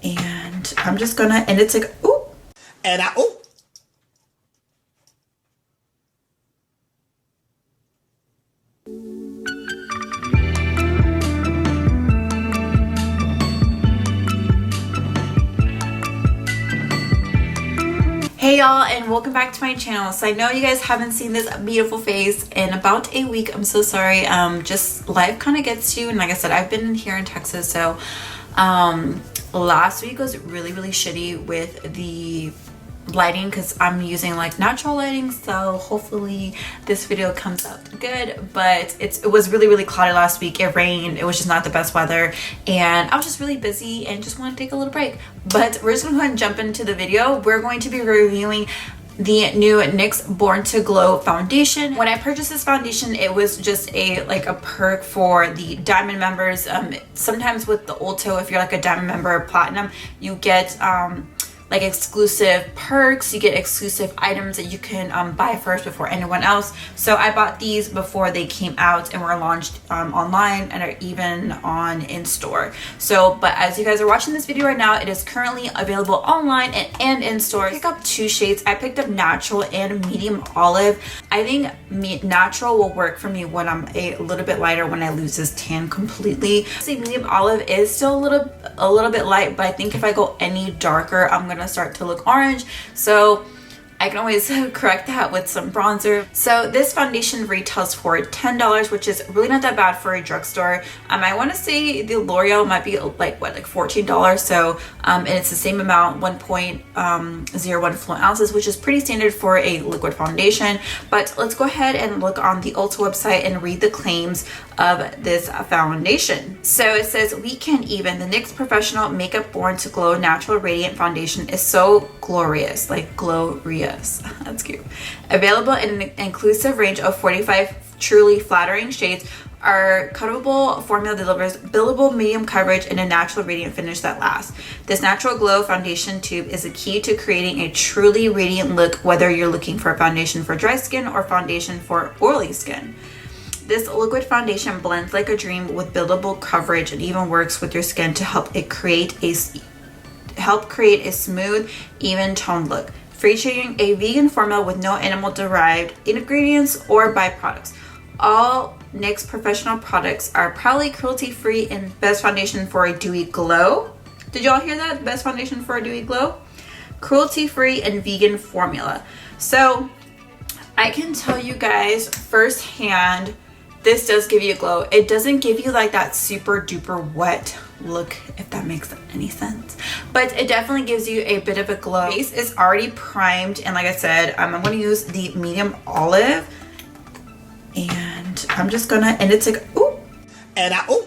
And I'm just gonna, and it's like, ooh, and ooh. Hey y'all, and welcome back to my channel. So I know you guys haven't seen this beautiful face in about a week. I'm so sorry. Just life kind of gets you, and like I said, I've been here in Texas, so last week was really shitty with the lighting because I'm using like natural lighting, so hopefully this video comes out good. But it was really cloudy last week. It rained. It was just not the best weather, and I was just really busy and just want to take a little break. But we're just gonna go ahead and jump into the video. We're going to be reviewing the new NYX Born to Glow foundation. When I purchased this foundation, it was just a perk for the diamond members. Sometimes with the Ulta, if you're like a diamond member or platinum, you get like exclusive perks, you get exclusive items that you can buy first before anyone else. So I bought these before they came out and were launched online and are even on in-store. So, but as you guys are watching this video right now, it is currently available online and in-store. I picked up two shades. I picked up natural and medium olive. I think natural will work for me when I'm a little bit lighter, when I lose this tan completely. See, medium olive is still a little bit light, but I think if I go any darker, I'm gonna start to look orange, so I can always correct that with some bronzer. So this foundation retails for $10, which is really not that bad for a drugstore. I want to say the L'Oreal might be like $14. So and it's the same amount, 1.01 fluent ounces, which is pretty standard for a liquid foundation. But let's go ahead and look on the Ulta website and read the claims of this foundation. So it says, "We Can't Even, the NYX Professional Makeup Born to Glow Natural Radiant Foundation is so glorious," like glorious. That's cute. Available in an inclusive range of 45 truly flattering shades, our cuttable formula delivers buildable medium coverage and a natural radiant finish that lasts. This natural glow foundation tube is a key to creating a truly radiant look, whether you're looking for a foundation for dry skin or foundation for oily skin. This liquid foundation blends like a dream with buildable coverage and even works with your skin to help create a smooth, even toned look. Featuring a vegan formula with no animal-derived ingredients or byproducts. All NYX Professional products are proudly cruelty-free and best foundation for a dewy glow. Did y'all hear that? Best foundation for a dewy glow? Cruelty-free and vegan formula. So I can tell you guys firsthand, this does give you a glow. It doesn't give you like that super duper wet look, if that makes any sense, but it definitely gives you a bit of a glow. The base is already primed, and like I said, I'm going to use the medium olive, and I'm just gonna, and it's like ooh, and ooh,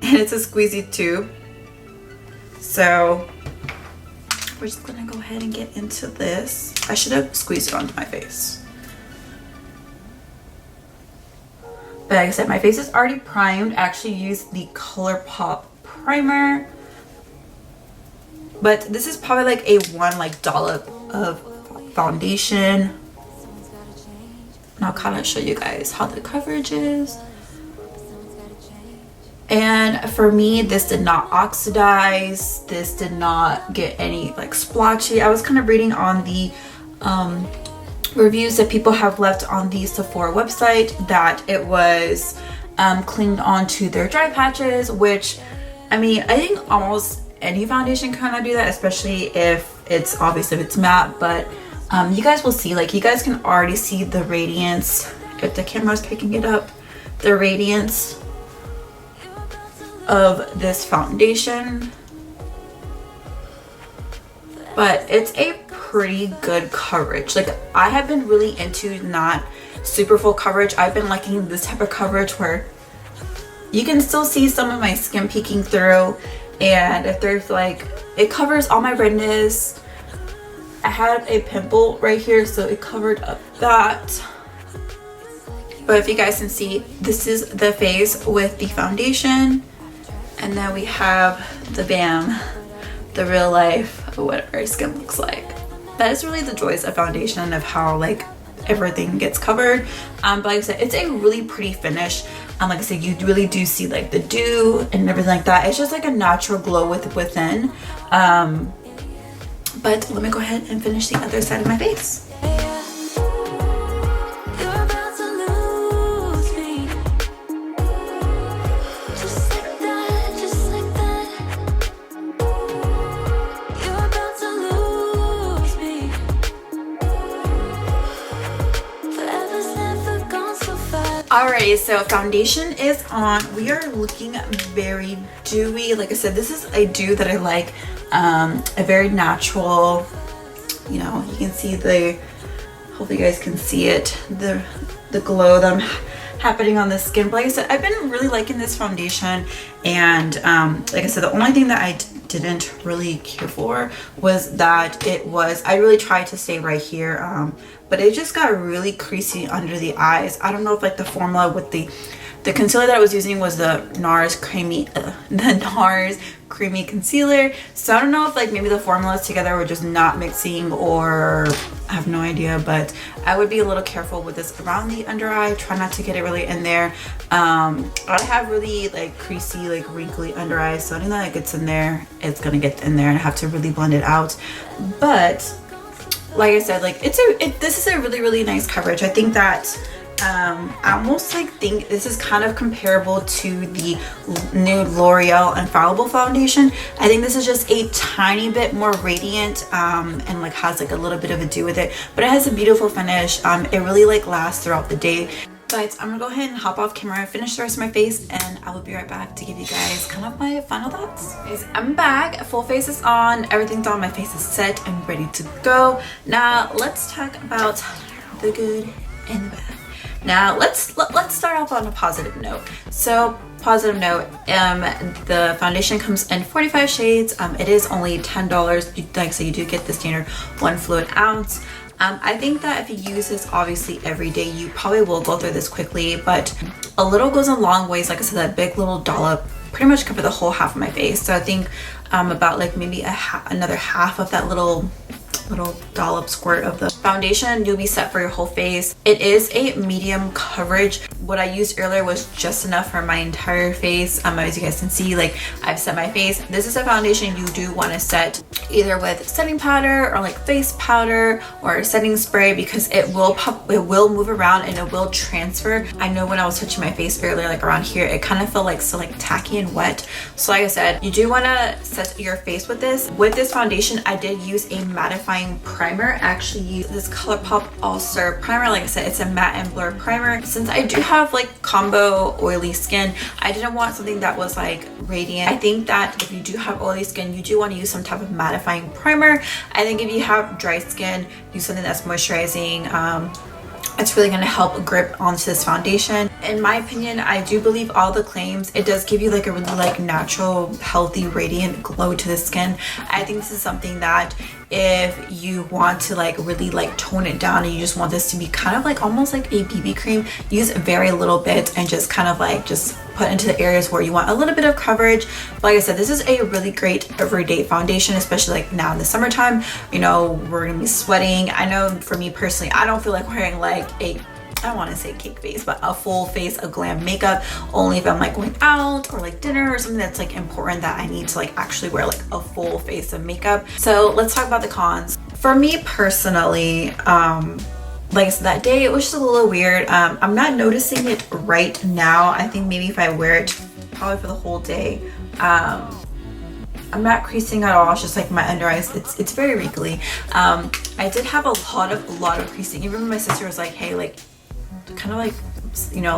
and it's a squeezy tube. So we're just gonna go ahead and get into this. I should have squeezed it onto my face. But like I said, my face is already primed. I actually used the ColourPop primer. But this is probably like a one dollop of foundation. And I'll kind of show you guys how the coverage is. And for me, this did not oxidize. This did not get any like splotchy. I was kind of reading on the reviews that people have left on the Sephora website that it was clinged onto their dry patches, which I mean, I think almost any foundation kind of do that, especially if it's obviously if it's matte. But you guys will see, like, you guys can already see the radiance if the camera's picking it up, the radiance of this foundation. But it's a pretty good coverage. Like, I have been really into not super full coverage. I've been liking this type of coverage where you can still see some of my skin peeking through, and if there's like, it covers all my redness. I had a pimple right here, so it covered up that. But if you guys can see, this is the face with the foundation, and then we have the BAM, the real life of what our skin looks like. That is really the joys of foundation, of how like everything gets covered. But like I said, it's a really pretty finish. Like I said, you really do see like the dew and everything like that. It's just like a natural glow within. But let me go ahead and finish the other side of my face. Alright, so foundation is on. We are looking very dewy. Like I said, this is a dew that I like. A very natural, you know, you can see the, hopefully you guys can see it, the glow that I'm happening on the skin. But like I said, I've been really liking this foundation, and like I said, the only thing that I didn't really care for was that I really tried to stay right here, but it just got really creasy under the eyes. I don't know if like the formula with the concealer that I was using was the NARS creamy concealer, so I don't know if like maybe the formulas together were just not mixing, or I have no idea. But I would be a little careful with this around the under eye. Try not to get it really in there. I have really like creasy, like wrinkly under eyes, so anything that gets in there, it's gonna get in there, and I have to really blend it out. But like I said, like this is a really nice coverage. I think that I almost like think this is kind of comparable to the new L'Oreal Infallible foundation. I think this is just a tiny bit more radiant, and like has like a little bit of a dew with it, but it has a beautiful finish. It really like lasts throughout the day. But I'm gonna go ahead and hop off camera and finish the rest of my face, and I will be right back to give you guys kind of my final thoughts. Guys, I'm back. Full face is on, everything's on, my face is set and ready to go. Now let's talk about the good and the bad. Now let's start off on a positive note. So positive note, the foundation comes in 45 shades. It is only $10. Like, so you do get the standard 1 fluid ounce. I think that if you use this obviously every day, you probably will go through this quickly, but a little goes a long ways. Like I said, that big little dollop pretty much covered the whole half of my face. So I think about like maybe another half of that little dollop squirt of the foundation, you'll be set for your whole face. It is a medium coverage. What I used earlier was just enough for my entire face. As you guys can see, like I've set my face. This is a foundation you do want to set either with setting powder or like face powder or setting spray, because it will move around and it will transfer. I know when I was touching my face earlier, like around here, it kind of felt like so like tacky and wet. So like I said, you do want to set your face with this. With this foundation, I did use a mattifying primer. I actually used this ColourPop All Star primer. Like I said, it's a matte and blur primer. Since I do have like combo oily skin, I didn't want something that was like radiant. I think that if you do have oily skin, you do want to use some type of mattifying primer. I think if you have dry skin, use something that's moisturizing. It's really going to help grip onto this foundation. In my opinion, I do believe all the claims. It does give you like a really like natural, healthy, radiant glow to the skin. I think this is something that if you want to like really like tone it down and you just want this to be kind of like almost like a BB cream, use very little bit and just kind of like just put into the areas where you want a little bit of coverage. But like I said, this is a really great everyday foundation, especially like now in the summertime. You know, we're gonna be sweating. I know for me personally, I don't feel like wearing like I don't want to say cake face, but a full face of glam makeup, only if I'm like going out or like dinner or something that's like important that I need to like actually wear like a full face of makeup. So let's talk about the cons. For me personally, like I said, that day it was just a little weird. I'm not noticing it right now. I think maybe if I wear it probably for the whole day, I'm not creasing at all. It's just like my under eyes, it's very wrinkly. I did have a lot of creasing. Even when my sister was like, hey, like kind of like, you know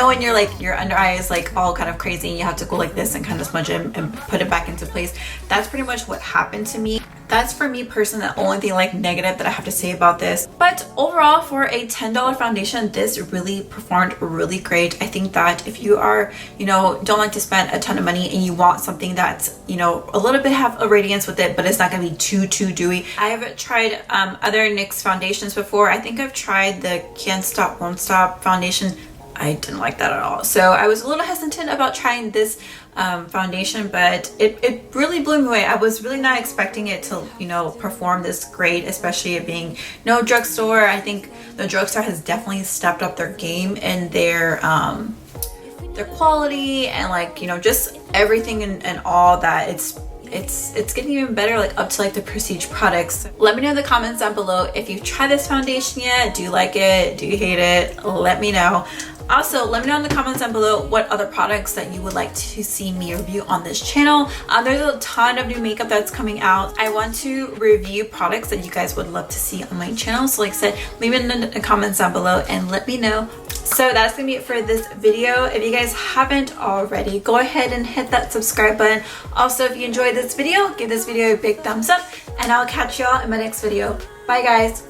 when you're like your under eye is like all kind of crazy and you have to go like this and kind of smudge it and put it back into place. That's pretty much what happened to me. That's for me personally the only thing like negative that I have to say about this. But overall, for a $10 foundation, this really performed really great. I think that if you are, you know, don't like to spend a ton of money and you want something that's, you know, a little bit have a radiance with it, but it's not gonna be too dewy. I've tried other NYX foundations before. I think I've tried the Can't Stop Won't Stop foundation. I didn't like that at all. So I was a little hesitant about trying this foundation, but it really blew me away. I was really not expecting it to, you know, perform this great, especially it being no drugstore. I think the drugstore has definitely stepped up their game in their their quality and like, you know, just everything and all that. It's getting even better, like up to like the prestige products. Let me know in the comments down below if you've tried this foundation yet. Do you like it? Do you hate it? Let me know. Also, let me know in the comments down below what other products that you would like to see me review on this channel. There's a ton of new makeup that's coming out. I want to review products that you guys would love to see on my channel. So like I said, leave it in the comments down below and let me know. So that's gonna be it for this video. If you guys haven't already, go ahead and hit that subscribe button. Also, if you enjoyed this video, give this video a big thumbs up and I'll catch y'all in my next video. Bye guys.